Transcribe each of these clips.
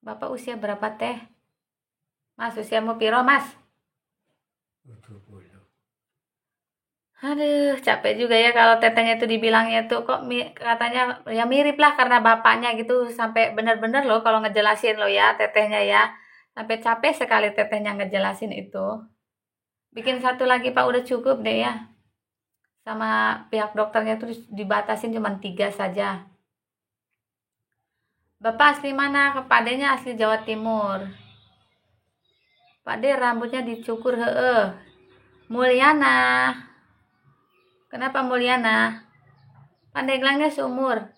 Bapak usia berapa teh? Mas, usiamu piro, Mas? 70. Aduh, capek juga ya kalau tetehnya itu dibilangnya tuh kok katanya ya mirip lah karena bapaknya gitu sampai bener-bener loh kalau ngejelasin lo ya tetehnya ya. Sampai capek sekali tetehnya ngejelasin itu. Bikin satu lagi Pak udah cukup deh ya. Sama pihak dokternya tuh dibatasin cuma 3 saja. Bapak asli mana? Pak D-nya asli Jawa Timur. Pak D rambutnya dicukur heeh. Mulyana. Kenapa Mulyana? Pandeglangnya seumur.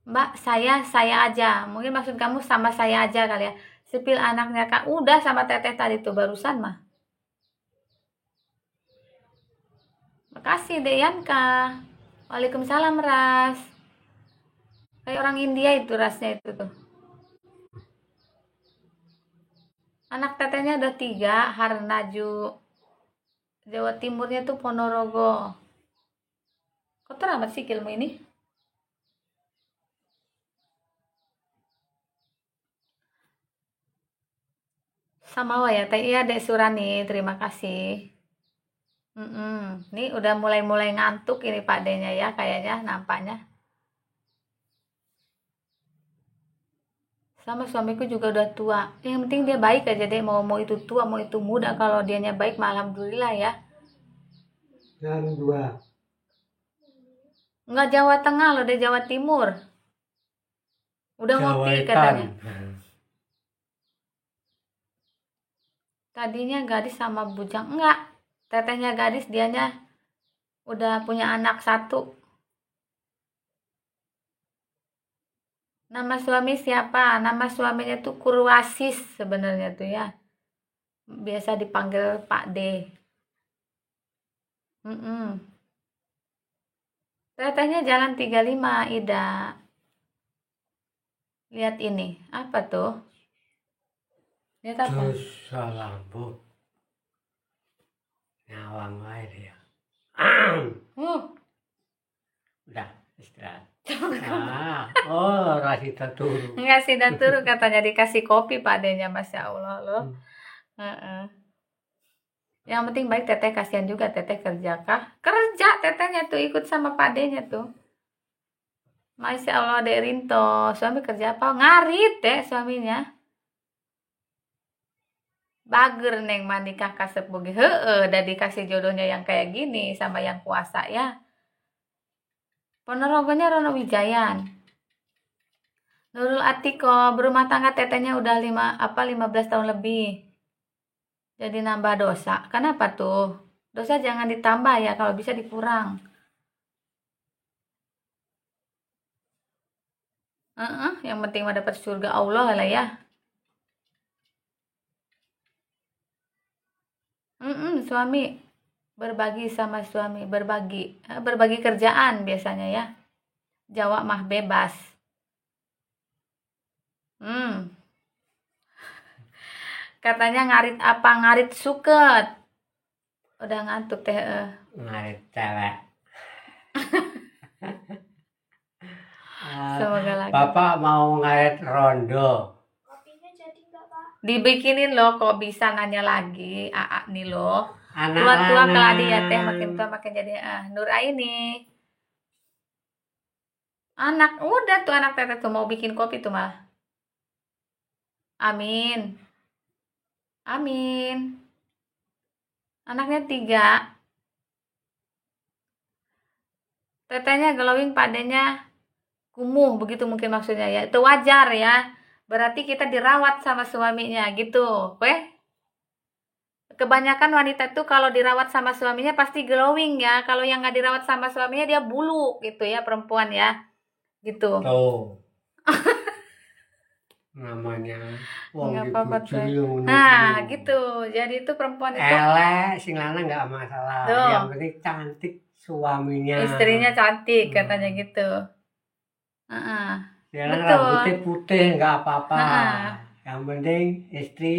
Mbak, saya aja. Mungkin maksud kamu sama saya aja kali ya. Sepil anaknya Kak. Udah sama teteh tadi tuh barusan mah. Makasih Deyanka. Waalaikumsalam Ras. Kayak orang India itu rasnya itu tuh. Anak tetehnya udah 3, Harnaju. Jawa Timurnya tuh Ponorogo. Kotor amat sih ilmu ini. Sama wa ya, teh iya Dek Surani, terima kasih. Nih udah mulai-mulai ngantuk ini Pak D-nya ya, kayaknya nampaknya. Sama suamiku juga udah tua. Yang penting dia baik aja deh, mau itu tua, mau itu muda. Kalau dianya baik, mah alhamdulillah ya. Dan 2. Nggak Jawa Tengah loh, dia Jawa Timur. Udah ngopi Jawaitan. katanya. Tadinya gadis sama bujang. Enggak. Tetehnya gadis, dianya udah punya anak 1. Nama suami siapa? Nama suaminya tuh Kurwasis sebenarnya tuh ya. Biasa dipanggil Pak D. Tetehnya Jalan 35, Ida. Lihat ini. Apa tuh? Lihat apa? Dosa lampu. Nyawang air ya. Udah istirahat. Rasita turu. Enggak sih dan turu katanya dikasih kopi Pak D-nya, Masya Allah loh. Yang penting baik teteh, kasihan juga teteh kerja kah? Kerja tetehnya tuh ikut sama Pak D-nya tuh. Masya Allah Dek Rinto, suami kerja apa? Ngarit deh suaminya. Bager neng mah nikah kasep boge heeh, udah dikasih jodohnya yang kayak gini sama yang kuasa ya. Ponorogonya Rono Wijayan. Nurul Atiko, berumah tangga tetehnya udah 15 tahun lebih. Jadi nambah dosa. Kenapa tuh? Dosa jangan ditambah ya, kalau bisa dikurang. Yang penting mah dapat surga Allah lah ya. Suami berbagi sama suami, berbagi kerjaan biasanya ya. Jawa mah bebas. Katanya ngarit apa? Ngarit suket. Udah ngantuk teh. Ngarit cewek. Semoga lagi. Bapak mau ngarit rondo. Kopinya jadi nggak Pak? Dibikinin loh, kok bisa nanya lagi. Aa nih loh. Anak Tua-tua keladi ya teh, makin tua makin jadi Nur Aini. Anak udah tuh anak teteh tuh mau bikin kopi tuh malah. Amin. Amin. Anaknya 3. Tetehnya glowing, padanya kumuh, begitu mungkin maksudnya ya. Itu wajar ya. Berarti kita dirawat sama suaminya gitu. Weh. Kebanyakan wanita tuh kalau dirawat sama suaminya pasti glowing ya. Kalau yang nggak dirawat sama suaminya dia bulu gitu ya, perempuan ya. Gitu. Tuh. Namanya wong Nggak apa-apa dipuji teh. ngono. Nah, gitu. Jadi itu perempuan itu Elek sing lanang enggak masalah. Tuh. Yang penting cantik suaminya. Istrinya cantik katanya gitu. Sekarang Betul. rambutnya putih enggak apa-apa. Heeh. Yang penting istri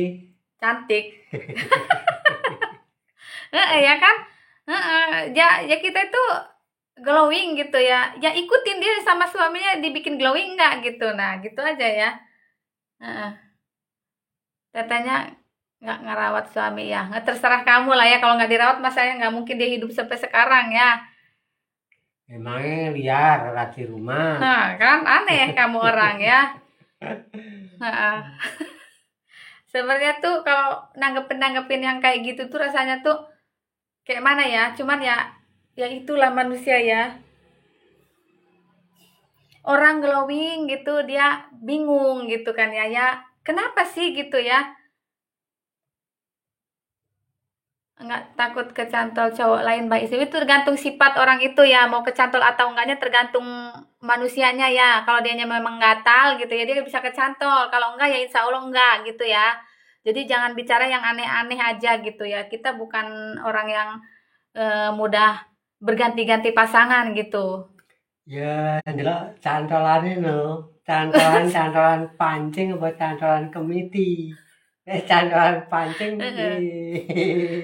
Cantik. Ya kan? Ya kita itu glowing gitu ya. Ya ikutin dia sama suaminya dibikin glowing enggak gitu. Nah, gitu aja ya. Heeh. Tetehnya nggak ngerawat suami ya. Nggak, terserah kamu lah ya. Kalau nggak dirawat, mas saya nggak mungkin dia hidup sampai sekarang ya. Emangnya liar di rumah. Nah, kan aneh kamu orang ya. Heeh. Sebenarnya tuh kalau nanggepin yang kayak gitu tuh rasanya tuh kayak mana ya? Cuman ya itulah manusia ya. Orang glowing gitu dia bingung gitu kan ya. Ya, kenapa sih gitu ya? Nggak takut kecantol cowok lain baik itu tergantung sifat orang itu ya, mau kecantol atau enggaknya tergantung manusianya ya. Kalau dianya memang gatal gitu ya dia bisa kecantol, kalau enggak ya insya Allah enggak gitu ya. Jadi jangan bicara yang aneh-aneh aja gitu ya, kita bukan orang yang mudah berganti-ganti pasangan gitu. Ya, ndelok cantolan itu. Cantolan pancing apa cantolan kemiti. Cantolan pancing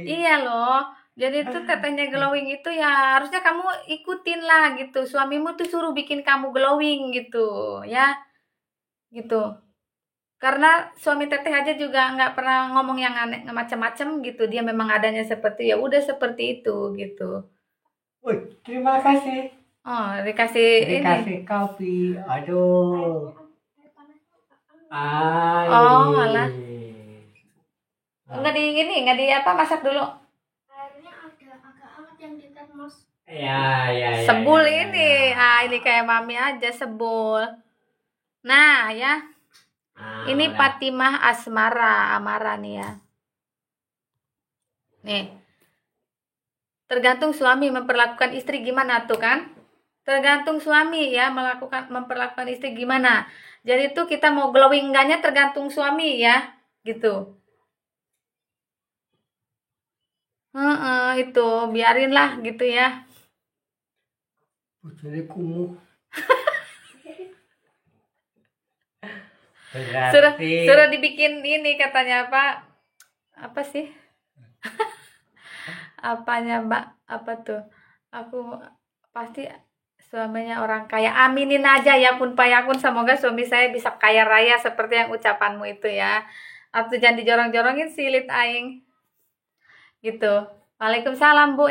Iya loh. Jadi tuh tetenya glowing itu ya harusnya kamu ikutin lah gitu. Suamimu tuh suruh bikin kamu glowing gitu ya. Gitu. Karena suami teteh aja juga nggak pernah ngomong yang aneh macam-macam gitu. Dia memang adanya seperti ya udah seperti itu gitu. Wih, terima kasih. Oh, dikasih ini. Dikasih kopi. Aduh. Air panasnya Pak. Ay. Oh, alah. Nggak di ini, nggak di apa masak dulu. Airnya agak hangat yang di termos. Ya, ya, ya. Sebul ya, ini. ya. Ah, ini kayak mami aja sebul. Nah, ya. Ini Udah. Fatimah Amara nih ya. Nih. Tergantung suami memperlakukan istri gimana tuh kan? Tergantung suami ya memperlakukan istri gimana. Jadi tuh kita mau glowing enggaknya tergantung suami ya, gitu. Itu biarin lah gitu ya. Bojone kumuh. Suruh dibikin ini katanya apa sih? Apanya Mbak? Apa tuh? Aku pasti suaminya orang kaya. Aminin aja ya pun payakun, semoga suami saya bisa kaya raya seperti yang ucapanmu itu ya. Atau jangan dijorong-jorongin silit aing. Gitu. Waalaikumsalam Bu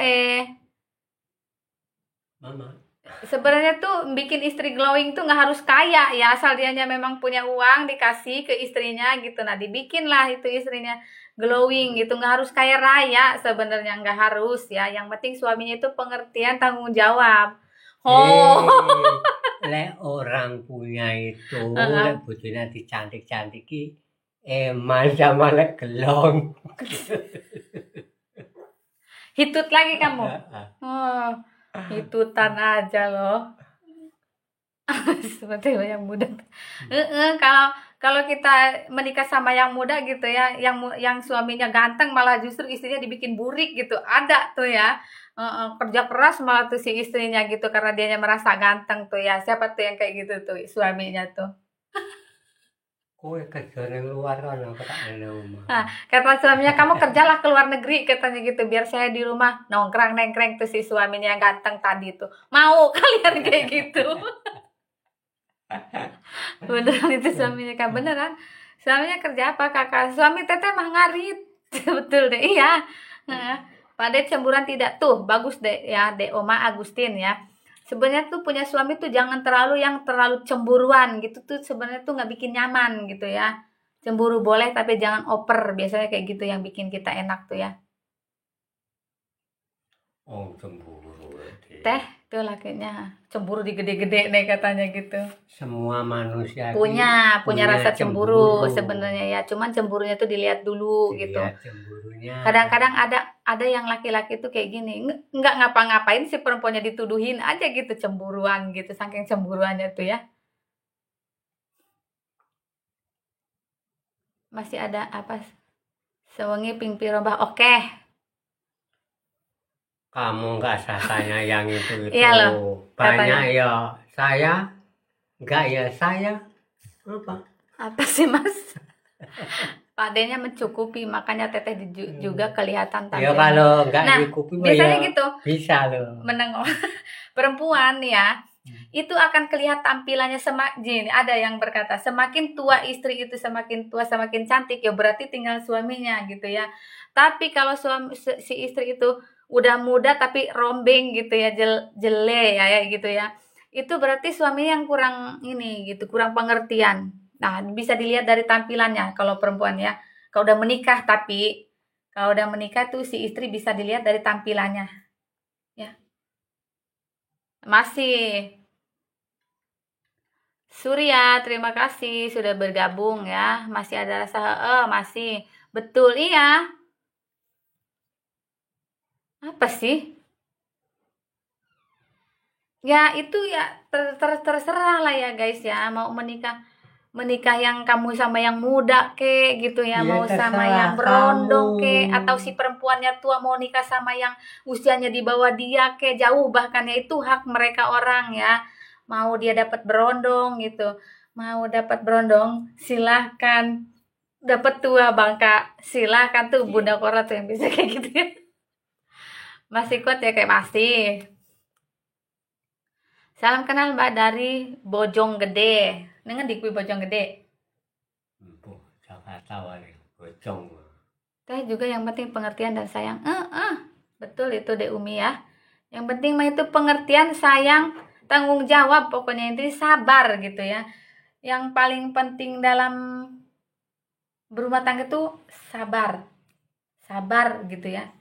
Mama. Sebenarnya tuh bikin istri glowing tuh nggak harus kaya ya, asal dianya memang punya uang dikasih ke istrinya gitu. Nah dibikin lah itu istrinya glowing gitu, nggak harus kaya raya sebenarnya, nggak harus ya. Yang penting suaminya itu pengertian, tanggung jawab. Lek orang punya itu, lek bojone dicantik-cantiki, eman sama lek gelong. Hitut lagi kamu. Hitutan aja loh. Seperti yang muda. Kalau kita menikah sama yang muda gitu ya, yang suaminya ganteng malah justru istrinya dibikin burik gitu. Ada tuh ya. Kerja keras malah tuh si istrinya gitu karena dianya merasa ganteng tuh ya. Siapa tuh yang kayak gitu tuh suaminya tuh? Kowe kerja yang luar kan aku tak ada rumah. Nah, kata suaminya, kamu kerjalah ke luar negeri katanya gitu, biar saya di rumah nongkrong tuh si suaminya yang ganteng tadi tuh. Mau kalian kayak gitu? Beneran itu suaminya kan, beneran. Suaminya kerja apa kakak? Suami teteh mah ngarit. Betul deh, iya. Pada cemburuan tidak tuh, bagus deh ya, Dek Oma Agustin ya. Sebenarnya tuh punya suami tuh jangan terlalu cemburuan gitu tuh, sebenarnya tuh nggak bikin nyaman gitu ya. Cemburu boleh tapi jangan over, biasanya kayak gitu yang bikin kita enak tuh ya. Oh, cemburu. Teh tuh lakinya cemburu digede-gede nih katanya gitu. Semua manusia punya rasa cemburu sebenarnya ya, cuman cemburunya tuh dilihat dulu gitu. Cemburunya. Kadang-kadang ada yang laki-laki tuh kayak gini, nggak ngapa-ngapain si perempuannya dituduhin aja gitu cemburuan gitu, saking cemburuannya tuh ya. Masih ada apa? Sewengi ping pirombah. Oke. Kamu nggak usah tanya yang itu. Iya loh, banyak ya saya, nggak ya saya. Apa sih Mas? Padanya mencukupi, makanya teteh juga kelihatan tampil. Ya kalau nggak nah, dicukupi biasanya ya gitu. Bisa loh. Menengok perempuan ya, itu akan kelihatan tampilannya semakin, ada yang berkata semakin tua istri itu semakin tua semakin cantik, ya berarti tinggal suaminya gitu ya. Tapi kalau si istri itu udah muda tapi rombeng gitu ya, jele ya gitu ya, itu berarti suaminya yang kurang ini gitu, kurang pengertian. Nah, bisa dilihat dari tampilannya kalau perempuan ya. Kalau udah menikah, tapi kalau udah menikah tuh si istri bisa dilihat dari tampilannya ya. Masih Surya, terima kasih sudah bergabung ya. Masih ada rasa masih. Betul, iya. Apa sih? Ya itu ya terserah lah ya guys ya. Mau menikah yang kamu sama yang muda ke gitu ya, Ya mau sama terserah yang berondong kamu. ke, atau si perempuannya tua mau nikah sama yang usianya di bawah dia ke, jauh bahkan ya, itu hak mereka orang ya. Mau dia dapat berondong gitu, mau dapat berondong silahkan, dapat tua bangka silahkan, tuh Bunda Korla tuh yang bisa kayak gitu ya. Masih kuat ya, kayak masih. Salam kenal Mbak dari Bojonggede. Nengen di kui Bojonggede. Jakarta wali bocong. Teh juga yang penting pengertian dan sayang. Betul itu Dek Umi ya. Yang penting mah itu pengertian, sayang, tanggung jawab, pokoknya itu sabar gitu ya. Yang paling penting dalam berumah tangga itu sabar. Sabar gitu ya.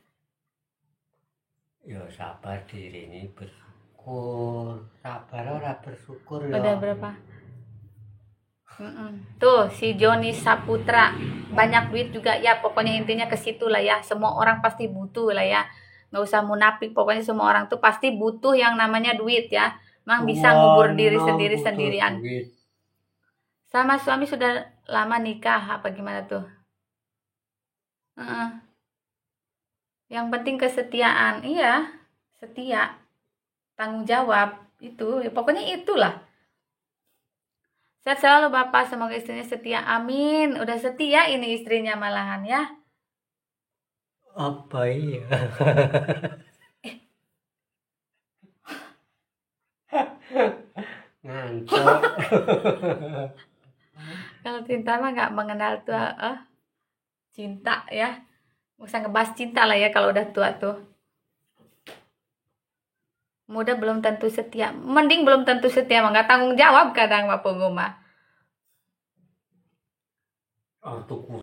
Ya sabar diri ini bersyukur. Sabar ora bersyukur ya. Udah berapa? Tuh si Joni Saputra, banyak duit juga ya, pokoknya intinya ke situ lah ya. Semua orang pasti butuh lah ya, nggak usah munafik, pokoknya semua orang tuh pasti butuh yang namanya duit ya. Mang bisa ngubur diri sendiri sendirian. Duit. Sama suami sudah lama nikah apa gimana tuh? Yang penting kesetiaan, iya, setia, tanggung jawab itu, ya, pokoknya itulah. Sehat selalu Bapak, semoga istrinya setia, amin. Udah setia ini istrinya malahan ya. Apa iya? Ngantuk. Kalau cinta mah nggak mengenal tua, cinta ya. Nggak usah ngebahas cinta lah ya kalau udah tua tuh. Muda belum tentu setia, mending belum tentu setia mah nggak tanggung jawab kadang mah punggung mah. Untuk